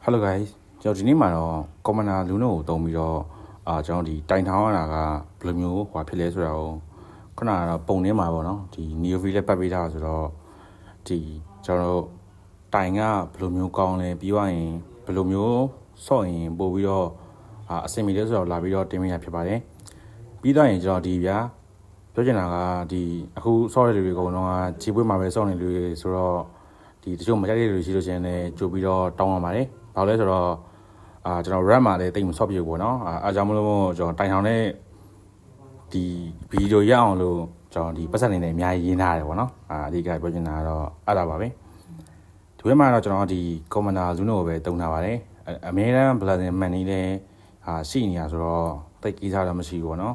Hello guys ကျွန်တော်ဒီနေ့မှာတော့ Commander လူနိုကိုတုံးပြီးတော့ကျွန်တော်ဒီတိုင်ထောင်းရတာကဘယ်လိုမျိုးဟွာဖြစ်လဲဆိုတာကိုခုနကတော့ပုံနေမှာပေါ့နော်ဒီ Neo V လည်းပတ်ပေးထားဆိုတော့ဒီကျွန်တော်တို့တိုင်ကဘယ်လိုမျိုးကောင်းလဲပြီးသွားရင်ဘယ်လိုမျိုးဆော့ရင်ပို့ပြီးတော့အဆင်ပြေလဲဆိုတော့လာပြီးတော့တင်ပြရဖြစ်ပါတယ်ပြီးသွားရင်ကျွန်တော်ဒီဗျာပြောချင်တာကဒီအခုဆော့ရတဲ့လူတွေအကုန်လုံးကခြေပွေးမှာပဲဆော့နေလူတွေဆိုတော့ဒီတချို့မကြိုက်တဲ့လူရှိလို့ရှိရင်လည်းကြိုပြီးတော့တောင်းရပါတယ်ဘာလို့လဲဆိုတော့ကျွန်တော် rap မှာလည်းတိတ်မဆော့ပြဘူးပေါ့နော်အားကြောင့်မလို့ကျွန်တော်တိုင်ထောင်တဲ့ဒီဗီဒီယိုရအောင်လို့ကျွန်တော်ဒီပတ်စံနေနဲ့အများကြီးရင်းထားတယ်ပေါ့နော်အဓိကပြောချင်တာကတော့အဲ့ဒါပါပဲဒီဘက်မှာတော့ကျွန်တော်ဒီ Commander Zuno ကိုပဲတုံးထားပါတယ်အများအား Blazing Man နေလည်းရှိနေရဆိုတော့တိတ်ကြီးစားတော့မရှိဘူးပေါ့နော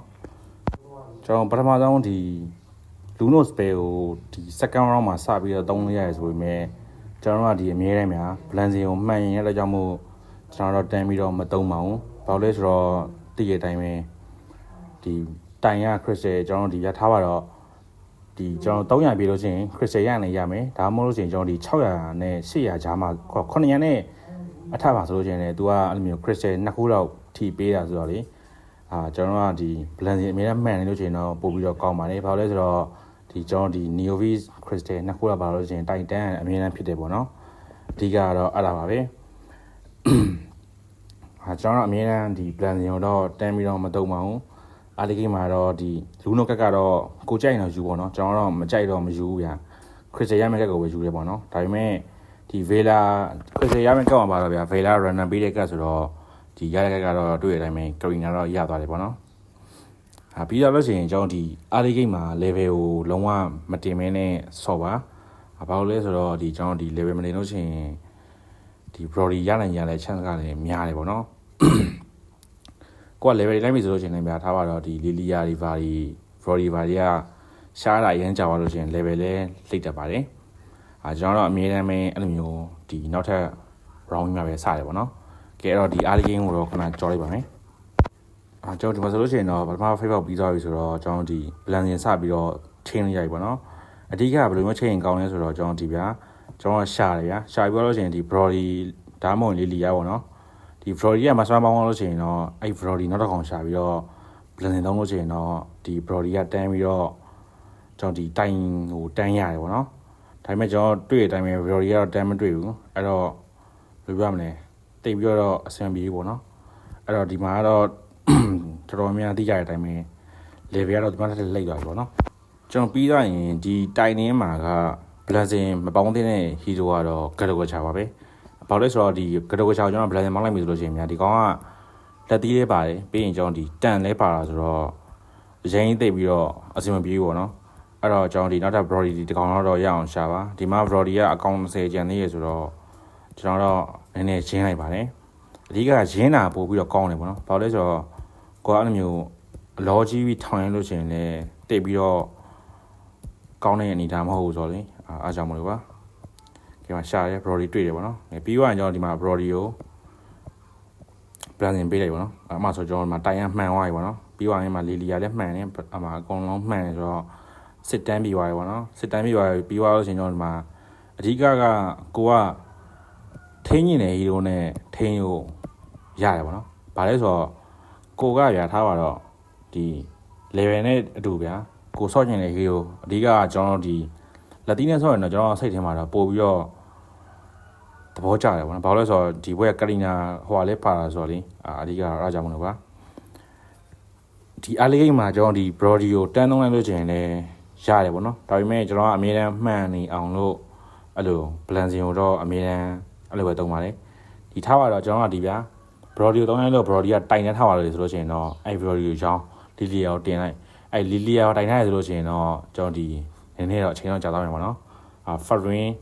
်ကျွန်တော်ပထမဆုံးဒီ Luno Spell ကိုဒီ second round မှာစပြီးတော့တုံးလို့ရတယ်ဆိုပေမဲ့ကျွန်တော်တို့ကဒီအမြဲတမ်းများ Blazing ကိုမှန်ရင်လည်းကြောင့်မို့ကျွန်တော်တို့တန်းပြီးတော့မတုံးပါဘူးဘာလို့လဲဆိုတော့တည့်ရတိုင်းပဲဒီတိုင်ရ Crystal ကျွန်တော်ဒီရထားပါတော့ဒီကျွန်တော်300ပြလို့ရှိရင် Crystal ရနိုင်ရမယ်ဒါမှမဟုတ်လို့ရှိရင်ကျွန်တော်ဒီ600နဲ့800ကြားမှာ900နဲ့အထပါဆိုလို့ရှိရင်လည်း तू ကအဲ့လိုမျိုး Crystal နှစ်ခုတော့ထိပေးတာဆိုတော့လေကျွန်တော်ကဒီ Blazing အမြဲတမ်းမှန်နေလို့ရှိရင်တော့ပို့ပြီးတော့ကောင်းပါတယ်ဘာလို့လဲဆိုတော့ဒီကျွန်တော်ဒီ Neo V Crystal နှစ်ခုတော့ပါလို့ရှိရင်တိုင်တန်းအမြဲတမ်းဖြစ်တယ်ပေါ့နော်အဓိကကတော့အဲ့ဒါပါပဲကျွန်တော်အမြဲတမ်းဒီ Blazing ကိုတော့တန်းပြီးတော့မတုံးပါဘူးအားလေးကိမှာတော့ဒီလူနိုကက်ကတော့ကိုကြိုက်တော့ယူပေါ့နော်ကျွန်တော်တော့မကြိုက်တော့မယူဘူးဗျာ Crystal ရမယ့်ကက်ကိုပဲယူတယ်ပေါ့နော်ဒါပေမဲ့ဒီ Vela Crystal ရမယ့်ကက်မှာပါတော့ဗျာ Vela Runner ပေးတဲ့ကက်ဆိုတော့ဒီရတဲ့ကက်ကတော့တွေ့တဲ့အတိုင်းပဲ Karina တော့ရသွားတယ်ပေါ့နော်ပြီးတော့လို့ရှိရင်ကျွန်တော်ဒီအားလေးကိမှာ level ကိုလုံးဝမတင်မင်းနဲ့ဆော့ပါဘာလို့လဲဆိုတော့ဒီကျွန်တော်ဒီ level မတင်လို့ရှိရင်ဒီ Brody ရနိုင်ရတဲ့ chance ကလည်းများတယ်ပေါ့နော်ကိုက level လိုက်ပြီဆိုလို့ရှိရင်လည်းဗျာထားပါတော့ဒီ Lilia ဒီ Brody ကရှားတာရမ်းကြသွားလို့ရှိရင် level လည်းလိတ်တက်ပါတယ်ကျွန်တော်တော့အမြဲတမ်းပဲအဲ့လိုမျိုးဒီနောက်ထပ် round မှာပဲစရတယ်ပေါ့နော်ကဲအဲ့တော့ဒီအားလေးကိကိုတော့ခဏကြောလိုက်ပါမယ်ကျွန်တော်ဒီမှာဆိုလို့ရှိရင်တော့ပထမ Facebook ပြီးသွားပြီဆိုတော့ကျွန်တော်ဒီ Blazing စပြီးတော့ chain လိုက်ရပြီပေါ့နော်အဓိကဘယ်လိုမျိုး chain ကောင်းလဲဆိုတော့ကျွန်တော်ဒီဗျာကျွန်တော်ရှာတယ်ဗျာရှာပြီးတော့လို့ရှိရင်ဒီ Brody ဓာတ်မုံလေးလီရပေါ့နော်ဒီ Brody ကမဆွမ်းပေါင်းလို့ရှိရင်တော့အဲ့ Brody နောက်တစ်ကောင်ရှာပြီးတော့ Blazing သုံးလို့ရှိရင်တော့ဒီ Brody ကတန်းပြီးတော့ကျွန်တော်ဒီတိုင်ဟိုတန်းရတယ်ပေါ့နော်ဒါပေမဲ့ကျွန်တော်တွေ့တဲ့အတိုင်းပဲ Brody ကတော့တန်းမတွေ့ဘူးအဲ့တော့ဘယ်လိုပြောမလဲတိတ်ပြီးတော့အဆင်ပြေပေါ့နော်အဲ့တော့ဒီမှာကတော့တော်တော်များသိကြတဲ့အတိုင်းပဲ level ကတော့ဒီမှာတက်လိုက်သွားပြီပေါ့နော်ကျွန်တော်ပြီးသွားရင်ဒီတိုင်နင်းမှာက Blazing မပေါင်းတဲ့ hero ကတော့ Gadoga ချပါပဲဘာလို့လဲဆိုတော့ဒီ Gadoga ချကိုကျွန်တော် Blazing မောင်းလိုက်ပြီဆိုလို့ရှိရင်များဒီကောင်ကလက်သီးလေးပါတယ်ပြီးရင်ကျွန်တော်ဒီတန်လဲပါတာဆိုတော့ရင်းသိပ်ပြီးတော့အဆင်မပြေဘူးပေါ့နော်အဲ့တော့ကျွန်တော်ဒီနောက်ထပ် Brody ဒီကောင်တော့ရအောင်ရှာပါဒီမှာ Brody ကအကောင့်30ကျန်သေးရဆိုတော့ကျွန်တော်တော့နည်းနည်းရင်းလိုက်ပါတယ်အဓိကရင်းတာပို့ပြီးတော့ကောင်းတယ်ပေါ့နော်ဘာလို့လဲဆိုတော့ကိုကအဲ့လိုမျိုးအလောကြီးပြီးထောင်ရလို့ရှိရင်လည်းတိတ်ပြီးတော့ကောင်းတဲ့အနေဒါမဟုတ်ဘူးဆိုတော့လေအားကြောင့်မလို့ပါဒီမှာရှာရဲ Brody တွေ့တယ်ပေါ့နော်ပြီးတော့ကျွန်တော်ဒီမှာ Brody ကို Blazing ပေးလိုက်ပေါ့နော်အမှဆိုကျွန်တော်ဒီမှာတိုင်ရမှန်သွားပြီပေါ့နော်ပြီးတော့ရင်မှာလီလီယာလည်းမှန်တယ်အမှအကုန်လုံးမှန်တယ်ဆိုတော့စစ်တန်းပြီးသွားပြီပေါ့နော်စစ်တန်းပြီးသွားပြီပြီးသွားလို့ရှိရင်ကျွန်တော်ဒီမှာအဓိကကိုကထိန်းညင်တဲ့ hero နဲ့ထိန်းလို့ရတယ်ပေါ့နော်ဘာလဲဆိုတော့ကိုကဗျာထားပါတော့ဒီ level နဲ့အတူဗျာကိုဆော့ကျင်တဲ့ hero အဓိကကျွန်တော်ဒီလက်တီးနဲ့ဆော့ရင်တော့ကျွန်တော်စိတ်ထဲမှာတော့ပို့ပြီးတော့သဘောကျတယ်ပေါ့နော်ဘာလို့လဲဆိုတော့ဒီဘွဲကလီနာဟိုကလေးပါတာဆိုတော့လေအဓိကအားကြောင့်မလို့ပါဒီအားလေးမှာကျွန်တော်ဒီ Brody ကိုတန်းသုံးလိုက်လို့ကျင်လည်းရတယ်ပေါ့နော်ဒါပေမဲ့ကျွန်တော်ကအမြဲတမ်းမှန်နေအောင်လို့အဲ့လို Blazing ကိုတော့အမြဲတမ်းအဲ့လိုပဲတုံးပါလေဒီထားပါတော့ကျွန်တော်ကဒီဗျာ Brody ကိုတုံးလိုက်လို့ Brody ကတိုင်နေထားပါလို့ဆိုလို့ရှိရင်တော့အဲ့ Brody ကိုရောင်း Lilia ကိုတင်လိုက်အဲ့ Lilia ကိုတိုင်ထားရဆိုလို့ရှိရင်တော့ကျွန်တော်ဒီနည်းနည်းတော့အချိန်တော့ကြာသွားမှာပေါ့နော်Farin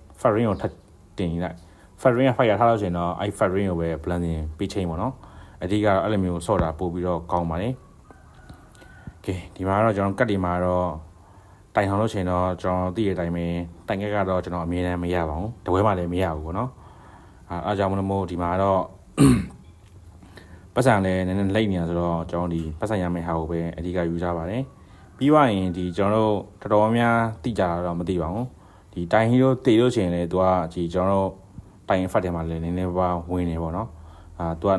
ကိုထပ်တင်လိုက် Farin က fire ထားလို့ရှိရင်တော့အဲ့ Farin ကိုပဲ Blazing ပေးချိန်ပေါ့နော်အဓိကတော့အဲ့လိုမျိုးဆော့တာပို့ပြီးတော့ကောင်းပါလေကဲဒီမှာတော့ကျွန်တော်ကတ်ဒီမှာတော့တိုင်ထောင်လို့ရှိရင်တော့ကျွန်တော်သိတဲ့အတိုင်းပဲတိုင်ကက်ကတော့ကျွန်တော်အမြဲတမ်းမရပါဘူးတပွဲမှလည်းမရဘူးပေါ့နော်အားကြောင့်မလို့ဒီမှာတော့ပတ်စံလည်းနည်းနည်းလိမ့်နေတာဆိုတော့ကျွန်တော်ဒီပတ်စံရမယ့်ဟာကိုပဲအဓိကယူကြပါတယ်ပြီးသွားရင်ဒီကျွန်တော်တို့တော်တော်များတိကြတာတော့မသိပါဘူးဒီတိုင်ဟီရိုတေလို့ရှိရင်လည်းသူကဒီကျွန်တော်တို့ တိုင်ဖတ်တယ်မှာလည်းနည်းနည်းပါဝင်နေပေါ့နော်သူက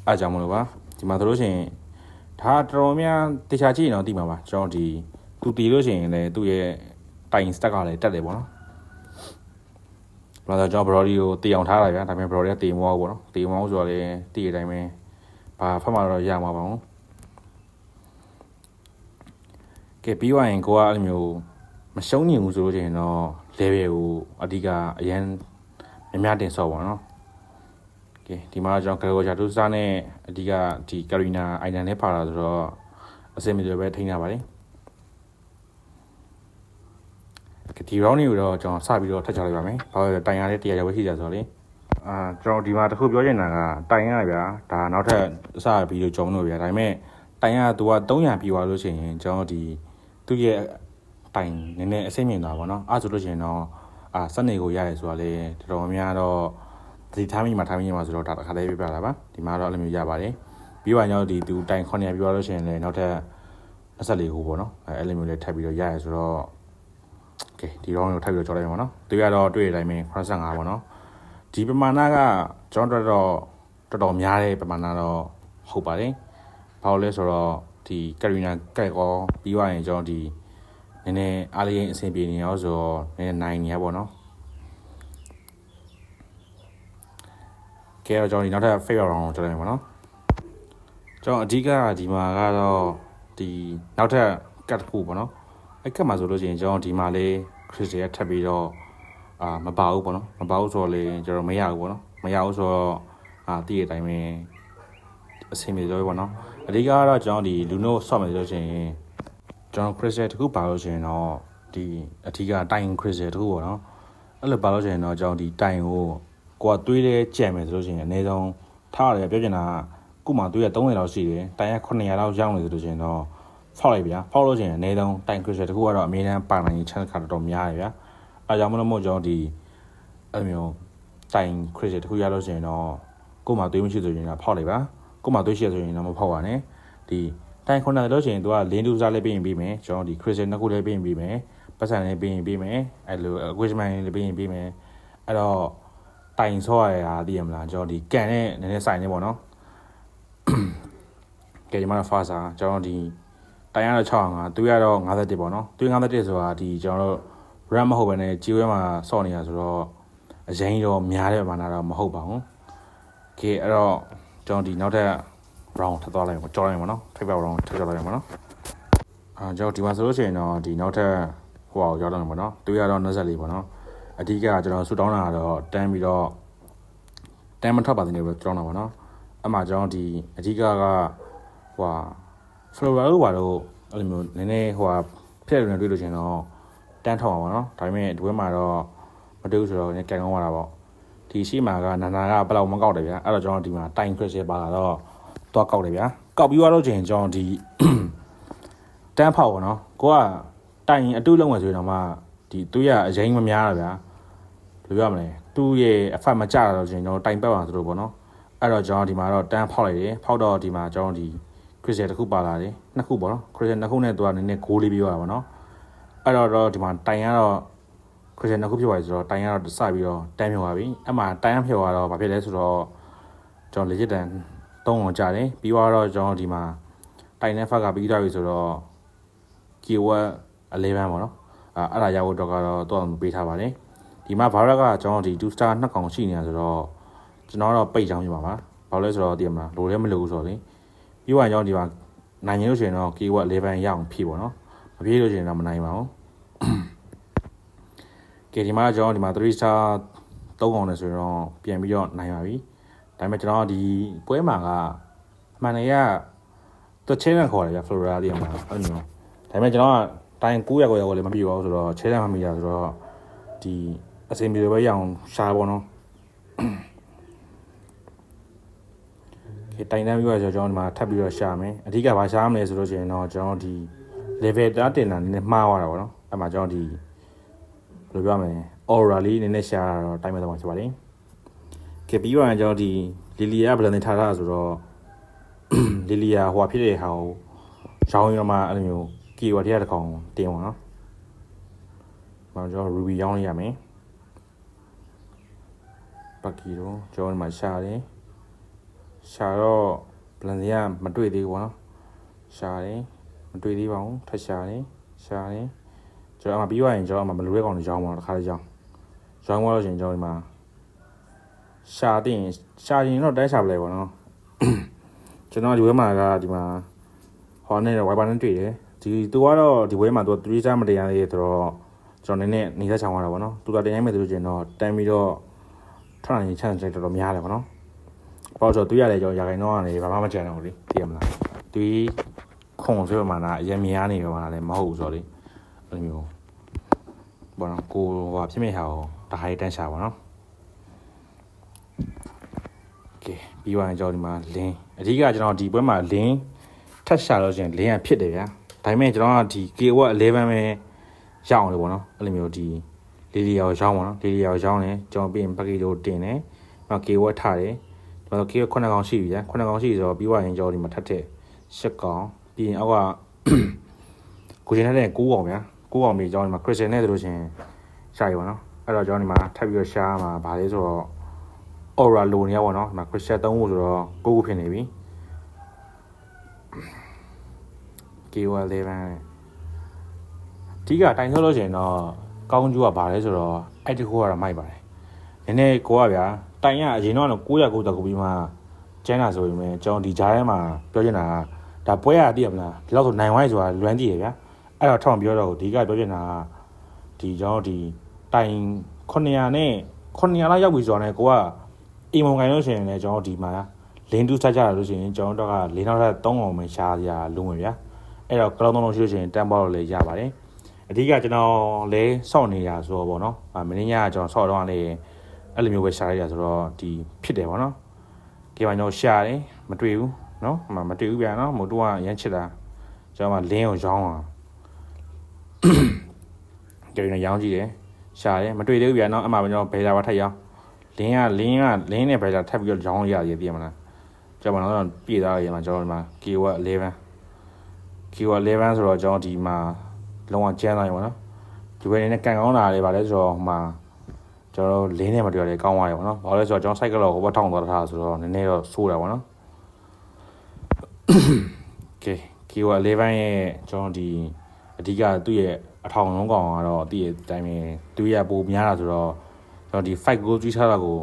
အားကြောင့်မလို့ပါဒီမှာဆိုလို့ရှိရင်ဒါတော်တော်များတခြားကြည့်ရင်တော့သိမှာပါကျွန်တော်ဒီသူတီလို့ရှိရင်လည်းသူ့ရဲ့တိုင်စတက်ကလည်းတက်တယ်ပေါ့နော်ဘာသာကျွန်တော် Brody ကိုတီအောင်ထားတာဗျာဒါပေမဲ့ Brody ကတီမအောင်ပေါ့နော်တီမအောင်ဆိုတော့လည်းတီတဲ့အတိုင်းပဲဘာဖတ်မှတော့ရမှာပါဘူးကဲပြီးသွားရင်ကိုကအဲ့လိုမျိုးမရှုံးညင်ဘူးဆိုလို့ရှိရင်တော့ level ကိုအဓိကအရန်များတင်ဆော့ပါနော်ကဲဒီမှာကျွန်တော် Gregor Tusa နဲ့အဓိကဒီ Karina Island နဲ့ပါလာဆိုတော့အစင်မြေပဲထိန်းရပါတယ်ဒီ round ကိုတော့ကျွန်တော်စပြီးတော့ထပ်ချလိုက်ပါမယ်ဘာလို့လဲတိုင်ရတဲ့တရားရောက်ရှိကြဆိုတော့လေကျွန်တော်ဒီမှာတစ်ခုပြောချင်တာကတိုင်ရဗျာဒါနောက်ထပ်စပြီးတော့ကျွန်တော်တို့ဗျာဒါပေမဲ့တိုင်ရသူက300ပြီးသွားလို့ရှိရင်ကျွန်တော်ဒီသူ့ရဲ့တိုင်နည်းနည်းအဆင်မြင့်သွားပါတော့အဲ့ဆိုလို့ရှိရင်တော့စနေကိုရရဲဆိုတော့လေတော်တော်များတော့ဒီထားမိမှာထားမိမှာဆိုတော့ဒါတစ်ခါလေးပြပြလာပါဒီမှာတော့အဲ့လိုမျိုးရပါတယ်ပြီးပါတော့ဒီသူတိုင်900ပြီးသွားလို့ရှိရင်လည်းနောက်ထပ်24ခုပေါ့နော်အဲ့လိုမျိုးလေးထပ်ပြီးတော့ရရဲဆိုတော့ကဲဒီတော့ထပ်ပြီးတော့ကြော်လိုက်ပါတော့သူရတော့တွေ့တဲ့အတိုင်းပဲ85ပေါ့နော်ဒီပမာဏကကျွန်တော်တော်တော်များတဲ့ပမာဏတော့ဟုတ်ပါတယ်ဘာလို့လဲဆိုတော့ဒီကရီနာကက်ကောပြီးသွားရင်ကျွန်တော်ဒီနည်းနည်းအားလေးအဆင်ပြေနေအောင်ဆိုတော့နည်းနည်းနိုင်နေရပေါ့နော်ကဲတော့ကျွန်တော်ဒီနောက်ထပ် favorite round ကြော်လိုက်ပါနော်ကျွန်တော်အဓိကဒီမှာကတော့ဒီနောက်ထပ်ကတ်တစ်ခုပေါ့နော်အဲ့ကတ်မှာဆိုလို့ရှိရင်ကျွန်တော်ဒီမှာလေး crystal ထပ်ပြီးတော့မပါဘူးပေါ့နော်မပါဘူးဆိုတော့လေကျွန်တော်မရဘူးပေါ့နော်မရဘူးဆိုတော့တည့်တဲ့အတိုင်းပဲအဆင်ပြေလို့ပေါ့နော်အဓိကကတော့ကျွန်တော်ဒီလူနိုဆော့မယ်ဆိုလို့ရှိရင်ကျွန်တော် crystal တခုပါလို့ရှိရင်တော့ဒီအဓိကတိုင် crystal တခုပေါ့နော်အဲ့လိုပါလို့ရှိရင်တော့ကျွန်တော်ဒီတိုင်ကိုကိုကသွေးတဲ့ကြံမယ်ဆိုလို့ရှိရင်အနည်းဆုံးထားရတယ်ပြောချင်တာခုမှသွေးရ30လောက်ရှိတယ်တိုင်ရ900လောက်ရောက်နေဆိုလို့ရှိရင်တော့ဖောက်လိုက်ဗျာဖောက်လို့ရှိရင်အနည်းဆုံးတိုင် crystal တခုကတော့အမြဲတမ်းပါနိုင်ချမ်းခါတော်များတယ်ဗျာအားကြောင့်မလို့ကျွန်တော်ဒီအဲ့မျိုးတိုင် crystal တခုရလို့ရှိရင်တော့ကိုမှသွေးမရှိဆိုရင်တော့ဖောက်လိုက်ပါကိုမှသွေးရှိဆိုရင်တော့မဖောက်ပါနဲ့ဒီတိုင်900လို့ရှိရင်သူကလင်းတူစားလေးပြင်ပြီးမယ်ကျွန်တော်ဒီ crystal နှစ်ခုလေးပြင်ပြီးမယ်ပတ်စံလေးပြင်ပြီးမယ်အဲ့လို equipment လေးပြင်ပြီးမယ်အဲ့တော့တိုင်ဆော့ရတာသိရမလားကျွန်တော်ဒီကန်နဲ့နည်းနည်းစိုင်နေပေါ့နော်ကဲဒီမှာဖာစာကျွန်တော်ဒီတိုင်ရတော့605သူရတော့51ပေါ့နော်သူ51ဆိုတာဒီကျွန်တော်တို့ RAM မဟုတ်ဘဲနဲ့ကြီးဝဲမှာဆော့နေတာဆိုတော့အရင်တော့များတဲ့ဘာနာတော့မဟုတ်ပါဘူးကဲအဲ့တော့ကျွန်တော်ဒီနောက်ထပ် round ထပ်သွားလိုက်ပါကြော်လိုက်ပါနော်ထိပ်ပေါက် round ထပ်ကြော်လိုက်ပါနော်ကျွန်တော်ဒီမှာဆိုလို့ရှိရင်တော့ဒီနောက်ထပ်ဟိုအောင်ရောက်တော့မှာပေါ့နော်သူရတော့24ပေါ့နော်အဓိကကျွန်တော်ဆူတောင်းတာတော့တန်းပြီးတော့တန်းမထွက်ပါသေးတယ်ပဲကြောင်းတာပေါ့နော်အဲ့မှာကျွန်တော်ဒီအဓိကကဟိုFlora တို့ဘာလို့အဲ့လိုမျိုးနည်းနည်းဟိုဖြည့်နေတွေ့လို့ရှင်တော့တန်းထောက်အောင်ပါနော်ဒါပေမဲ့ဒီဘက်မှာတော့မတွေ့ဘူးဆိုတော့ကန်ကောင်းသွားတာပေါ့ဒီရှိမှာကနာနာကဘယ်လောက်မကောက်တယ်ဗျာအဲ့တော့ကျွန်တော်ဒီမှာတိုင် crystal ပါလာတော့သွားကောက်တယ်ဗျာကောက်ပြီးသွားတော့ချင်းကျွန်တော်ဒီတန်းဖောက်ပေါ့နော်ကိုကတိုင်အတူလုံးမယ်ဆိုရင်တော့မှဒီသူရအရင်မများတာဗျာဘယ်လိုပြောမလဲသူ့ရဲ့အဖတ်မကြတော့ချင်းကျွန်တော်တိုင်ပတ်ပါဆိုလို့ပေါ့နော်အဲ့တော့ကျွန်တော်ဒီမှာတော့တန်းဖောက်လိုက်တယ်ဖောက်တော့ဒီမှာကျွန်တော်ဒီ crystal တစ်ခုပါလာတယ်နှစ်ခုပေါ့နော် crystal နှစ်ခုနဲ့သူကနည်းနည်းဂိုးလေးပြီးသွားတာပေါ့နော်အဲ့တော့ဒီမှာတိုင်ရတော့ crystal နှစ်ခုဖြစ်သွားပြီဆိုတော့တိုင်ရတော့စပြီးတော့တန်းဖြောသွားပြီအဲ့မှာတိုင်ရဖြောသွားတော့ဘာဖြစ်လဲဆိုတော့ကျွန်တော် legit တန်း3အောင်ကြာတယ်ပြီးတော့ကျွန်တော်ဒီမှာတိုင်နဲ့ဖတ်ကပြီးသွားပြီဆိုတော့ keyword 11ပေါ့နော်အဲ့ဒါရဖို့တော့ကတော့တော့ပေးထားပါတယ်ဒီမှာ virus ကကျွန်တော်ဒီ2 star 2ကောင်ရှိနေတာဆိုတော့ကျွန်တော်တော့ပိတ်ချောင်းပြပါပါဘာလို့လဲဆိုတော့သိရမလားလိုလည်းမလိုဘူးဆိုတော့လေပြီးတော့ကျွန်တော်ဒီမှာနိုင်ရင်လို့ရှိရင်တော့ keyword 11ရအောင်ဖြည့်ပေါ့နော်မဖြည့်လို့ရှိရင်တော့မနိုင်ပါဘူးကဲဒီမှာကျွန်တော်ဒီမှာ3 star 3ကောင်နဲ့ဆိုရင်တော့ပြန်ပြီးတော့နိုင်ပါပြီဒါပေမဲ့ကျွန်တော်ဒီပွဲမှာကအမှန်တကယ်သူချင်းနဲ့ခေါ်တယ်ဗျ Flora သိရမလားအဲ့လိုမျိုးဒါပေမဲ့ကျွန်တော်ကတိုင်900ကိုလည်းမပြည့်ပါဘူးဆိုတော့ချဲတမ်းမမိရဆိုတော့ဒီအစင်ပြေပဲရအောင်ရှားပေါ့နော်တိုင်တန်းပြီးတော့ကျွန်တော်ဒီမှာထပ်ပြီးတော့ရှာမယ်အဓိကဘာရှားမလဲဆိုလို့ရှိရင်တော့ကျွန်တော်ဒီ level တာတင်တာနည်းနည်းမှားသွားတာပေါ့နော်အဲ့မှာကျွန်တော်ဒီဘယ်လိုပြောမလဲ aura လေးနည်းနည်းရှားတာတော့တိုင်မဲ့တော့ဖြစ်ပါတယ်ကဲပြီးတော့ကျွန်တော်ဒီ Lilia ဘယ်လိုနေထားတာဆိုတော့ Lilia ဟိုဖြစ်တဲ့ဟာကိုရောင်းရမှာအဲ့လိုမျိုး keyword တစ်ကောင်တင်ပါနော်ဘာကျွန်တော် ruby ရောင်းလိုက်ရမယ် ပတ်ကီတော့ကျွန်တော်ဒီမှာရှာတယ်ရှာတော့ဗလန်စီကမတွေ့သေးဘူးပေါ့နော်ရှာတယ်မတွေ့သေးပါဘူးထပ်ရှာတယ်ကျွန်တော်အမှပြီးသွားရင်ကျွန်တော်အမှမလိုတဲ့ကောင်တွေရောင်းပါတော့တစ်ခါလေးရောင်းသွားလို့ရှိရင်ကျွန်တော်ဒီမှာရှာရင်တော့တိုင်းရှာပလဲပေါ့နော်ကျွန်တော်ဒီဝဲမှာကဒီမှာဟောနဲ့ Wi-Fi နဲ့တွေ့တယ်ဒီသူကတော့ဒီဝဲမှာသူ3ကြားမတရားလေးဆိုတော့ကျွန်တော်နည်းနည်းနေသက်ချောင်းရတာပေါ့နော်သူကတရားမဲ့သူလို့ကျင်တော့တန်းပြီးတော့ထွက်နိုင်ချန်စိတ်တော်တော်များတယ်ပေါ့နော်ပေါ့ဆိုသူရတယ်ကျွန်တော်ရာခိုင်တော့ကနေဘာမှမကြံတော့ဘူးလေသိရမလားသူခုံဆွဲမှလာအရင်များနေပါလားလည်းမဟုတ်ဘူးဆိုတော့လေအဲ့လိုမျိုးပေါ့နော်ကိုဟိုဖြစ်မဲ့ဟာကိုတခါလေးတန်းရှာပါနော်โอเคပြီးသွားရင်ကျွန်တော်ဒီမှာလင်းအဓိကကျွန်တော်ဒီပွဲမှာလင်းထပ်ရှာလို့ရှိရင်လင်းကဖြစ်တယ်ဗျာဒါပေမဲ့ကျွန်တော်ကဒီ KW 11ပဲရအောင်လေပေါ့နော်အဲ့လိုမျိုးဒီလီလီယာကိုရောင်းပါနော်လီလီယာကိုရောင်းတယ်ကျွန်တော်ပြီးရင်ပက်ကီတို့တင်တယ်နောက် KW ထားတယ်ကျွန်တော် KW 9ကောင်ရှိပြီဗျာ9ကောင်ရှိဆိုတော့ပြီးသွားရင်ကျွန်တော်ဒီမှာထပ်တဲ့10ကောင်ပြီးရင်အောက်ကကိုချင်းတဲ့9ကောင်ဗျာ9ကောင်ပြီးကျွန်တော်ဒီမှာ Crystal နဲ့တို့ချင်းရှာရပါနော်အဲ့တော့ကျွန်တော်ဒီမှာထပ်ပြီးတော့ရှာမှာဗာလဲဆိုတော့ Aura လိုနေရပါတော့ဒီမှာ Crystal 3ခုဆိုတော့9ခုဖြစ်နေပြီ KW 11ဒီကတိုင်ဆောလို့ရှိရင်တော့ကောင်းကျိုးကဗာလဲဆိုတော့အဲ့ဒီခုကတော့မိုက်ပါတယ်နည်းနည်းကိုကဗျာတိုင်ရအရင်တော့990ပြီးမှကျန်းလာဆိုရင်လည်းကျွန်တော်ဒီကြားထဲမှာပြောချင်တာကဒါပွဲရတည်ရမလားဒီလောက်ဆိုနိုင်ဝိုင်းဆိုတာလွမ်းတည်ရဗျာအဲ့တော့ထောက်ပြောတော့ဒီကပြောချင်တာကဒီကျွန်တော်ဒီတိုင်900နဲ့900လောက်ရောက်ပြီဆိုတော့လည်းကိုကအိမ်မုံကိုင်လို့ရှိရင်လည်းကျွန်တော်ဒီမှာလင်းတူးဆက်ကြရလို့ရှိရင်ကျွန်တော်တို့ကလင်းနောက်ထပ်3အောင်ပဲရှားရလုံးဝင်ဗျာအဲ့တော့ကလောင်း3လုံးရှိလို့ရှိရင်တန်ပေါက်လည်းရပါတယ်အဓိကကျွန်တော်လဲစောင့်နေရဆိုတော့ဗောနော်မင်းညကကျွန်တော်စောင့်တော့လည်းအဲ့လိုမျိုးပဲရှားရဆိုတော့ဒီဖြစ်တယ်ဗောနော်ကေပါကျွန်တော်ရှာတယ်မတွေ့ဘူးနော်မတွေ့ဘူးဗျာနော်မို့တော့ရမ်းချစ်တာကျွန်တော်လင်းကိုရောင်းအောင်ကြိုင်နေရောင်းကြည့်တယ်ရှာတယ်မတွေ့သေးဘူးဗျာနော်အမှကျွန်တော်ဘယ်လာပါထက်ရောင်းလင်းနဲ့ဘယ်လာထပ်ပြီးတော့ရောင်းရရပြည့်မလားကျွန်တော်တော့ပြည့်သားရမှာကျွန်တော်ဒီမှာ KW 11ဆိုတော့ကျွန်တော်ဒီမှာလုံးဝကျန်းသွားပြီပေါ့နော်ဒီဘက်နဲ့ကန်ကောင်းတာလေးပါလဲဆိုတော့ဟိုမှာကျွန်တော်လင်းနဲ့မတွေ့ရတယ်ကောင်းသွားပြီပေါ့နော်ဘာလဲဆိုတော့ကျွန်တော် cycle တော့ဟိုဘက်ထောင်းသွားတာဆိုတော့နည်းနည်းတော့ဆိုးတာပေါ့နော် Okay KW 11ရဲ့ကျွန်တော်ဒီအဓိကသူ့ရဲ့အထောင်လုံးကောင်ကတော့တည့်ရဲ့အတိုင်းပဲသူရပိုများတာဆိုတော့ကျွန်တော်ဒီ5 goal ကြီးထားတာကို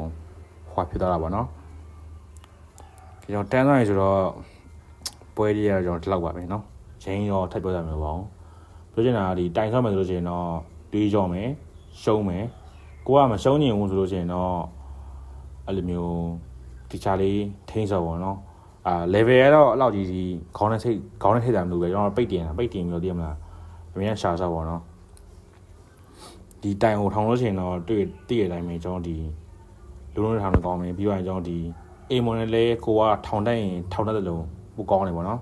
ဟွာဖြစ်သွားတာပေါ့နော်ကျွန်တော်တန်းသွားပြီဆိုတော့ပွဲလေးရကျွန်တော်ဒီလောက်ပါပဲနော်ချင်းရောထပ်ပြောကြမှာပါအောင်ပြောချင်တာဒီတိုင်ဆောက်မယ်ဆိုလို့ရှိရင်တော့တွေးကြောမယ်ရှုံးမယ်ကိုကမရှုံးနိုင်ဘူးဆိုလို့ရှိရင်တော့အဲ့လိုမျိုးဒီချာလေးထိန်းဆော့ပါတော့level ကတော့အဲ့လောက်ကြီးဒီခေါင်းနဲ့ထိတ်တာမလို့ပဲကျွန်တော်ပိတ်တင်ပြီးတော့သိရမလားအမြင်ရှာဆော့ပါတော့ဒီတိုင်ကိုထောင်လို့ရှိရင်တော့တွေ့တည့်ရတိုင်းပဲကျွန်တော်ဒီလူလုံးထောင်နေကောင်းမယ်ပြီးတော့ကျွန်တော်ဒီအိမ်မွန်နဲ့လဲကိုကထောင်တိုက်ရင်ထောင်တတ်တယ်လို့ပိုကောင်းတယ်ပေါ့နော်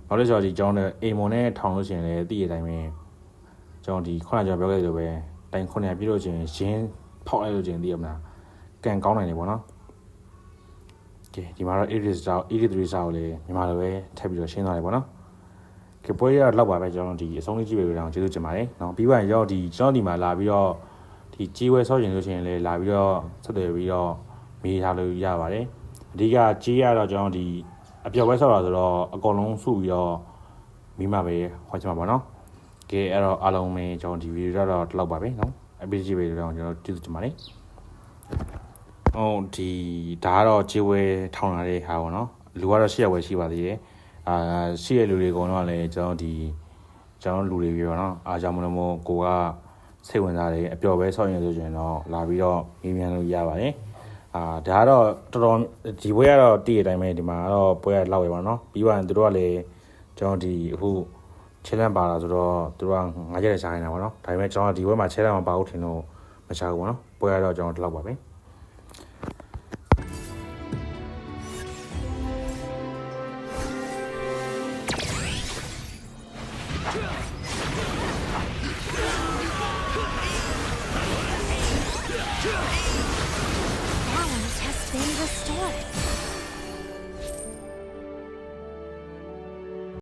နောက်လို့ဆိုတော့ဒီကျွန်တော်အိမ်မွန်နဲ့ထောင်လို့ရှိရင်လည်းတည့်ရတိုင်းပဲကျွန်တော်ဒီခုနကကျွန်တော်ပြောခဲ့သလိုပဲတိုင်900ပြည့်လို့ချင်းရင်းဖောက်လိုက်လို့ချင်းသိရမလားကန်ကောင်းနိုင်တယ်ပေါ့နော်ကဲဒီမှာတော့83စာကိုလည်းမြန်မာလိုပဲထပ်ပြီးတော့ရှင်းသွားတယ်ပေါ့နော်ကဲပွဲရတော့ပါပဲကျွန်တော်ဒီအဆုံးလေးကြည့်ပေးလို့တော့ကျေးဇူးတင်ပါတယ်နော်ပြီးပါရင်ရောဒီကျွန်တော်ဒီမှာလာပြီးတော့ဒီကြီးဝဲဆော့ကျင်လို့ရှိရင်လည်းလာပြီးတော့ဆက်သွယ်ပြီးတော့မေးထားလို့ရပါတယ်အဓိကကြီးရတော့ကျွန်တော်ဒီအပျော်ပွဲဆော့တာဆိုတော့အကုန်လုံးစုပြီးတော့မိမပဲဟောချင်ပါပါနော်ကဲအဲ့တော့အားလုံးပဲကျွန်တော်ဒီဗီဒီယိုတော့ဒီလောက်ပါပဲနော်အပေးကြည့်ပေးလို့တော့ကျွန်တော်ကျေးဇူးတင်ပါတယ်ဟုတ်ဒီဒါကတော့ခြေဝဲထောင်းလာတဲ့ဟာပေါ့နော်လူကတော့800ဝယ်ရှိပါသေးတယ်ရှိရလူတွေကတော့လည်းကျွန်တော်လူတွေပြောနော်အားကြောင့်မလို့ကိုကစိတ်ဝင်စားတယ်အပျော်ပဲဆောက်ရင်ဆိုရင်တော့လာပြီးတော့မေးမြန်းလို့ရပါတယ်ဒါကတော့တော်တော်ဒီပွဲကတော့တည့်ရတိုင်းပဲဒီမှာကတော့ပွဲရလောက်ရပါတော့ပြီးသွားရင်တို့ကလည်းကျွန်တော်ဒီအခုchallenge ပါလာဆိုတော့တို့က9ရက်ရှာနေတာပေါ့နော်ဒါပေမဲ့ကျွန်တော်ဒီပွဲမှာ challenge မပါဘူးထင်လို့မရှာဘူးပေါ့နော်ပွဲရတော့ကျွန်တော်ဒီလောက်ပါပဲBalance has been restored.